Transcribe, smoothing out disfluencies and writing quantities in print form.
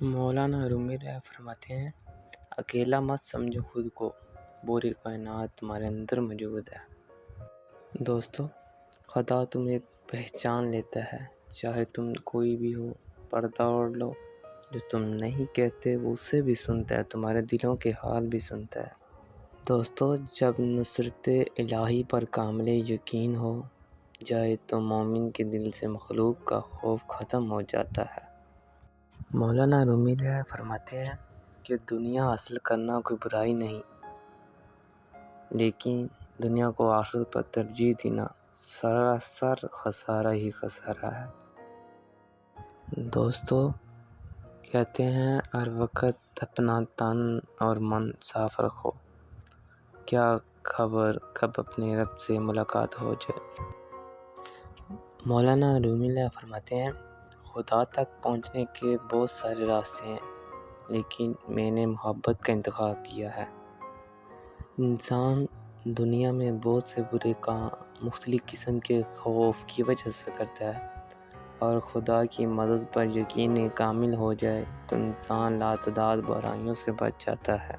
مولانا رومی رائے فرماتے ہیں، اکیلا مت سمجھو خود کو، پوری کائنات تمہارے اندر موجود ہے۔ دوستو، خدا تمہیں پہچان لیتا ہے، چاہے تم کوئی بھی ہو۔ پردہ اوڑھ لو، جو تم نہیں کہتے وہ اسے بھی سنتا ہے، تمہارے دلوں کے حال بھی سنتا ہے۔ دوستو، جب نصرت الہی پر کامل یقین ہو جائے تو مومن کے دل سے مخلوق کا خوف ختم ہو جاتا ہے۔ مولانا رومی رائے فرماتے ہیں کہ دنیا حاصل کرنا کوئی برائی نہیں، لیکن دنیا کو آخرت پر ترجیح دینا سراسر خسارہ ہی خسارہ ہے۔ دوستو، کہتے ہیں ہر وقت اپنا تن اور من صاف رکھو، کیا خبر کب اپنے رب سے ملاقات ہو جائے۔ مولانا رومی رائے فرماتے ہیں، خدا تک پہنچنے کے بہت سارے راستے ہیں، لیکن میں نے محبت کا انتخاب کیا ہے۔ انسان دنیا میں بہت سے برے کام مختلف قسم کے خوف کی وجہ سے کرتا ہے، اور خدا کی مدد پر یقین کامل ہو جائے تو انسان لاتعداد برائیوں سے بچ جاتا ہے۔